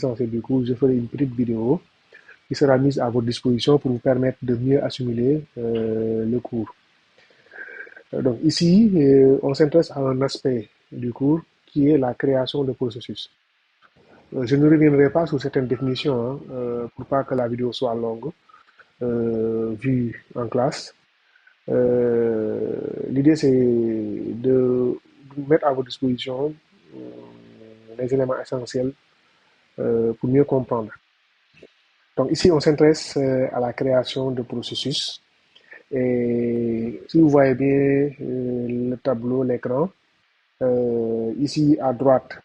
Du coup, je ferai une petite vidéo qui sera mise à votre disposition pour vous permettre de mieux assimiler le cours. Donc ici, on s'intéresse à un aspect du cours qui est la création de processus. Je ne reviendrai pas sur certaines définitions pour pas que la vidéo soit longue, vue en classe. L'idée, c'est de mettre à votre disposition les éléments essentiels pour mieux comprendre. Donc ici, on s'intéresse à la création de processus. Et si vous voyez bien le tableau, l'écran, ici à droite,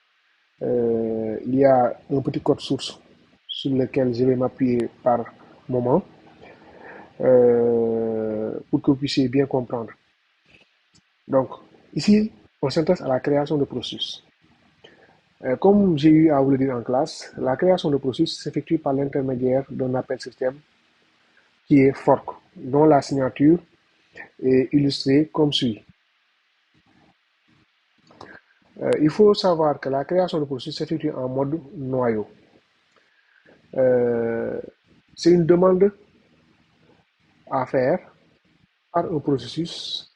il y a un petit code source sur lequel je vais m'appuyer par moment pour que vous puissiez bien comprendre. Donc, ici, on s'intéresse à la création de processus. Comme j'ai eu à vous le dire en classe, la création de processus s'effectue par l'intermédiaire d'un appel système qui est fork, dont la signature est illustrée comme suit. Il faut savoir que la création de processus s'effectue en mode noyau. C'est une demande à faire par un processus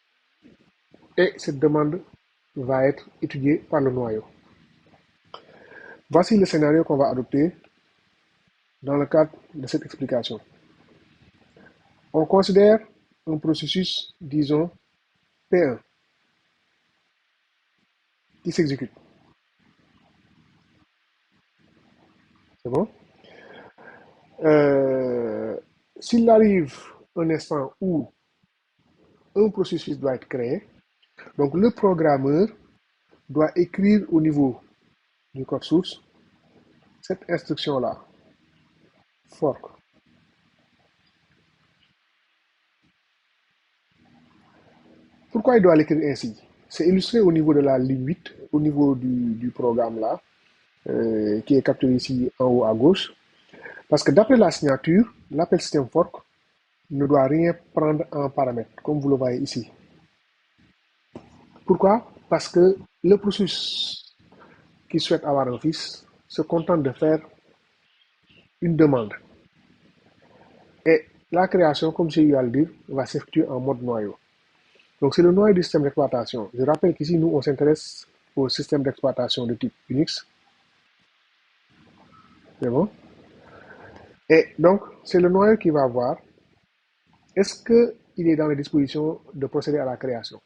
et cette demande va être étudiée par le noyau. Voici le scénario qu'on va adopter dans le cadre de cette explication. On considère un processus, disons, P1, qui s'exécute. C'est bon? S'il arrive un instant où un processus doit être créé, donc le programmeur doit écrire au niveau du code source cette instruction-là, fork. Pourquoi il doit l'écrire ainsi? C'est illustré au niveau de la ligne 8, au niveau du programme là, qui est capturé ici en haut à gauche. Parce que d'après la signature, l'appel système fork ne doit rien prendre en paramètre, comme vous le voyez ici. Pourquoi? Parce que le processus qui souhaite avoir un fils se contente de faire une demande. Et la création, comme j'ai eu à le dire, va s'effectuer en mode noyau. Donc c'est le noyau du système d'exploitation. Je rappelle qu'ici, nous, on s'intéresse au système d'exploitation de type Unix. C'est bon? Et donc, c'est le noyau qui va voir est-ce qu'il est dans les dispositions de procéder à la création.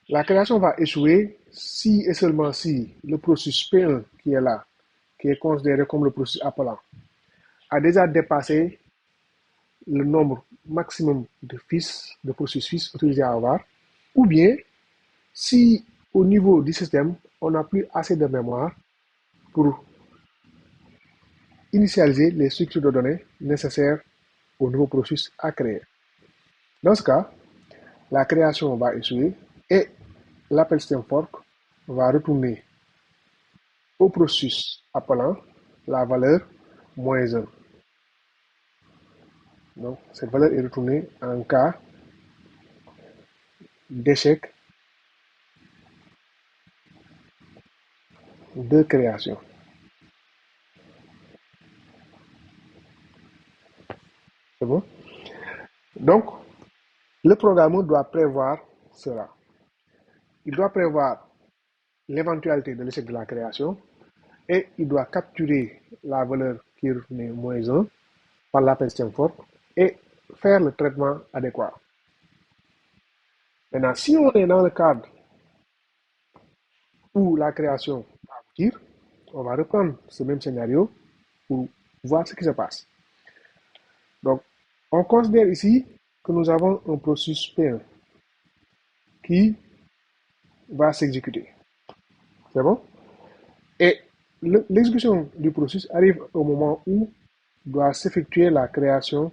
La création va échouer si et seulement si le processus P1 qui est là, qui est considéré comme le processus appelant, a déjà dépassé le nombre maximum de fils, de processus autorisés à avoir, ou bien si au niveau du système, on n'a plus assez de mémoire pour initialiser les structures de données nécessaires au nouveau processus à créer. Dans ce cas, la création va échouer et l'appel système fork va retourner au processus appelant la valeur -1. Donc, cette valeur est retournée en cas d'échec de création. C'est bon? Donc, le programmeur doit prévoir cela. Il doit prévoir l'éventualité de l'échec de la création et il doit capturer la valeur qui est retournée -1 par l'appel système fork et faire le traitement adéquat. Maintenant, si on est dans le cadre où la création va aboutir, on va reprendre ce même scénario pour voir ce qui se passe. Donc, on considère ici que nous avons un processus P1 qui va s'exécuter. C'est bon? Et l'exécution du processus arrive au moment où doit s'effectuer la création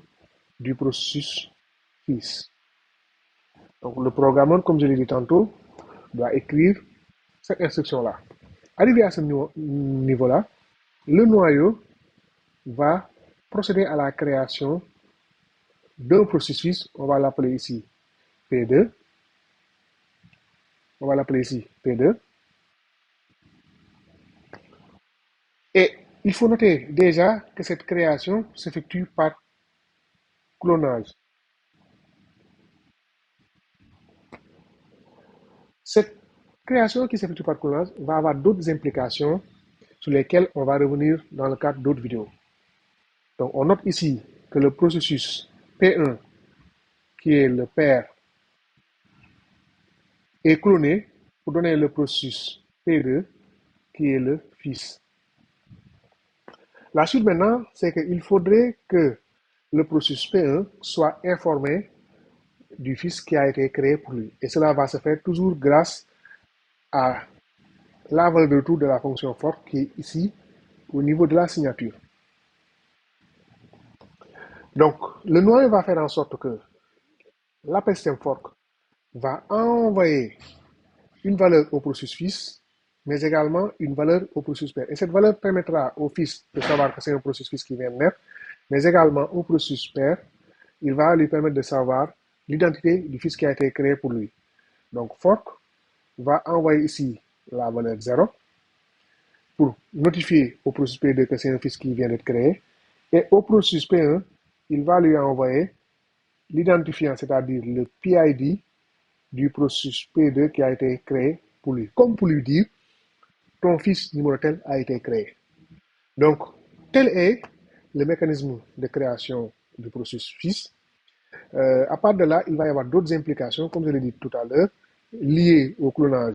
du processus fils. Donc, le programmeur, comme je l'ai dit tantôt, doit écrire cette instruction-là. Arrivé à ce niveau-là, le noyau va procéder à la création d'un processus, on va l'appeler ici P2, on va l'appeler ici P2, Et il faut noter déjà que cette création s'effectue par clonage. Cette création qui s'effectue par clonage va avoir d'autres implications sur lesquelles on va revenir dans le cadre d'autres vidéos. Donc on note ici que le processus P1, qui est le père, est cloné pour donner le processus P2, qui est le fils. La suite maintenant, c'est qu'il faudrait que le processus P1 soit informé du fils qui a été créé pour lui. Et cela va se faire toujours grâce à la valeur de retour de la fonction fork qui est ici au niveau de la signature. Donc, le noyau va faire en sorte que l'appel système fork va envoyer une valeur au processus fils, mais également une valeur au processus père. Et cette valeur permettra au fils de savoir que c'est un processus fils qui vient de naître, mais également au processus père, il va lui permettre de savoir l'identité du fils qui a été créé pour lui. Donc, fork va envoyer ici la valeur 0 pour notifier au processus P2 que c'est un fils qui vient d'être créé. Et au processus P1, il va lui envoyer l'identifiant, c'est-à-dire le PID du processus P2 qui a été créé pour lui, comme pour lui dire ton fils numéro tel a été créé. Donc, tel est le mécanisme de création du processus fils. À part de là, il va y avoir d'autres implications, comme je l'ai dit tout à l'heure, liées au clonage